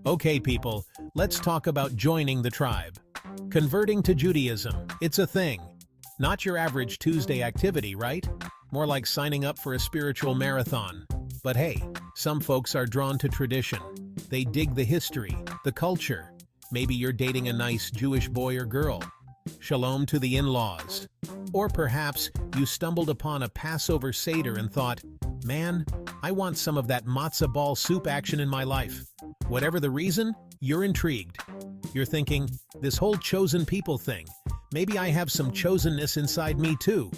Okay, people, let's talk about joining the tribe. Converting to Judaism, it's a thing. Not your average Tuesday activity, right? More like signing up for a spiritual marathon. But hey, some folks are drawn to tradition. They dig the history, the culture. Maybe you're dating a nice Jewish boy or girl. Shalom to the in-laws. Or perhaps you stumbled upon a Passover Seder and thought, man, I want some of that matzah ball soup action in my life. Whatever the reason, you're intrigued. You're thinking, this whole chosen people thing, maybe I have some chosenness inside me too.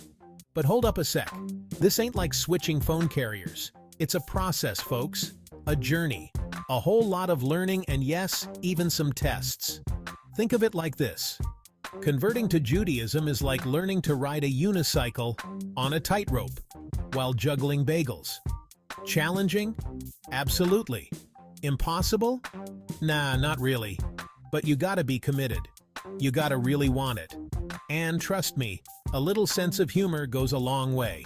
But hold up a sec. This ain't like switching phone carriers. It's a process, folks. A journey. A whole lot of learning and yes, even some tests. Think of it like this. Converting to Judaism is like learning to ride a unicycle on a tightrope while juggling bagels. Challenging? Absolutely. Impossible? Nah, not really. But you gotta be committed. You gotta really want it. And trust me, a little sense of humor goes a long way.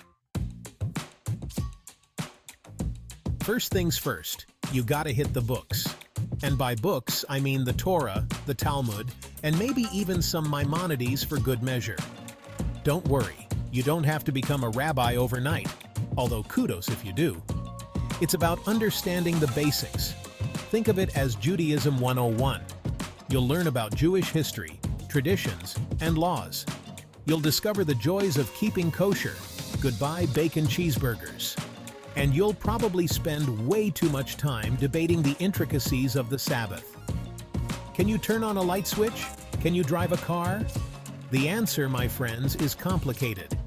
First things first, you gotta hit the books. And by books, I mean the Torah, the Talmud, and maybe even some Maimonides for good measure. Don't worry, you don't have to become a rabbi overnight, although kudos if you do. It's about understanding the basics. Think of it as Judaism 101. You'll learn about Jewish history, traditions, and laws. You'll discover the joys of keeping kosher, goodbye bacon cheeseburgers. And you'll probably spend way too much time debating the intricacies of the Sabbath. Can you turn on a light switch? Can you drive a car? The answer, my friends, is complicated.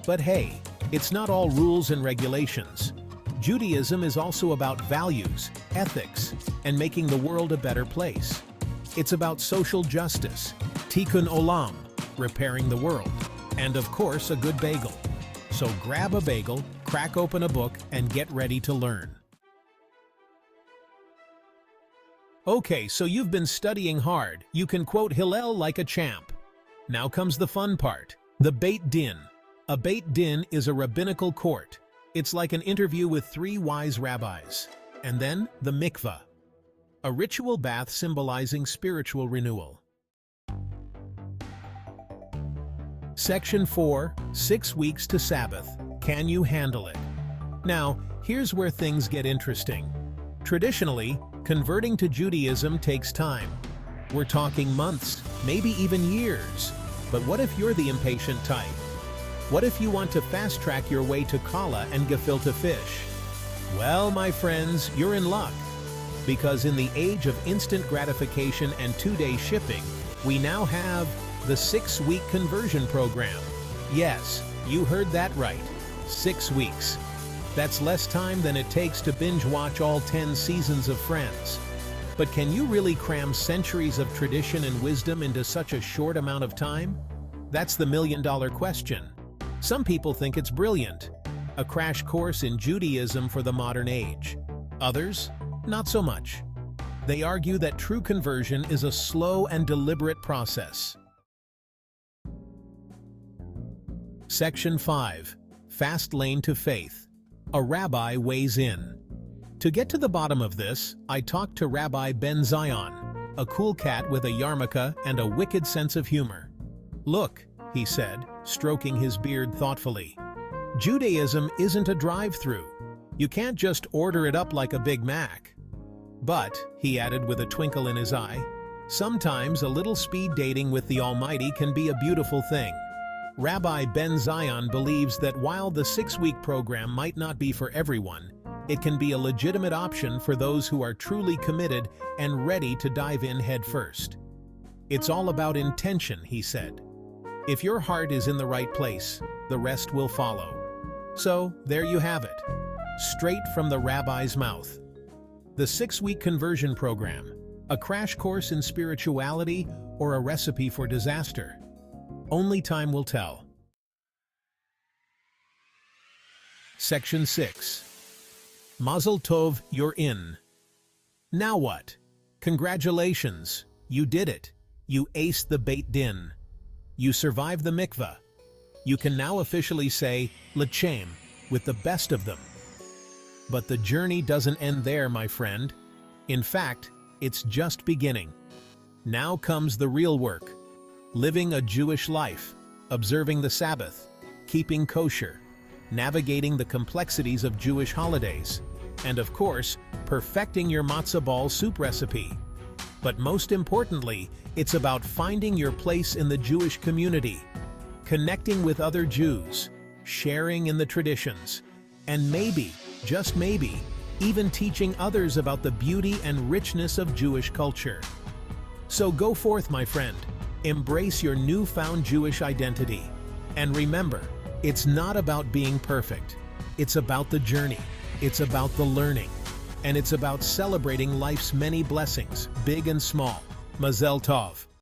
But hey, it's not all rules and regulations. Judaism is also about values, ethics, and making the world a better place. It's about social justice, tikkun olam, repairing the world, and of course a good bagel. So grab a bagel, crack open a book, and get ready to learn. Okay, so you've been studying hard. You can quote Hillel like a champ. Now comes the fun part, the Beit Din. A Beit Din is a rabbinical court. It's like an interview with 3 wise rabbis. And then the Mikvah, a ritual bath symbolizing spiritual renewal. Section 4, 6 weeks to Sabbath. Can you handle it? Now, here's where things get interesting. Traditionally, converting to Judaism takes time. We're talking months, maybe even years. But what if you're the impatient type? What if you want to fast-track your way to challah and gefilte fish? Well, my friends, you're in luck. Because in the age of instant gratification and 2-day shipping, we now have the 6-week conversion program. Yes, you heard that right. 6 weeks. That's less time than it takes to binge-watch all 10 seasons of Friends. But can you really cram centuries of tradition and wisdom into such a short amount of time? That's the million-dollar question. Some people think it's brilliant. A crash course in Judaism for the modern age. Others, not so much. They argue that true conversion is a slow and deliberate process. Section 5. Fast Lane to Faith. A rabbi weighs in. To get to the bottom of this, I talked to Rabbi Ben-Zion, a cool cat with a yarmulke and a wicked sense of humor. Look, he said, stroking his beard thoughtfully. Judaism isn't a drive-through. You can't just order it up like a Big Mac. But, he added with a twinkle in his eye, sometimes a little speed dating with the Almighty can be a beautiful thing. Rabbi Ben-Zion believes that while the 6-week program might not be for everyone, it can be a legitimate option for those who are truly committed and ready to dive in head first. It's all about intention, he said. If your heart is in the right place, the rest will follow. So, there you have it. Straight from the rabbi's mouth. The 6-week conversion program, a crash course in spirituality or a recipe for disaster. Only time will tell. Section 6. Mazel Tov, you're in. Now what? Congratulations, you did it. You aced the Beit Din. You survived the Mikvah. You can now officially say, L'chaim, with the best of them. But the journey doesn't end there, my friend. In fact, it's just beginning. Now comes the real work. Living a Jewish life, observing the Sabbath, keeping kosher, navigating the complexities of Jewish holidays, and of course, perfecting your matzah ball soup recipe. But most importantly, it's about finding your place in the Jewish community, connecting with other Jews, sharing in the traditions, and maybe, just maybe, even teaching others about the beauty and richness of Jewish culture. So go forth, my friend, embrace your newfound Jewish identity. And remember, it's not about being perfect. It's about the journey. It's about the learning. And it's about celebrating life's many blessings, big and small. Mazel Tov.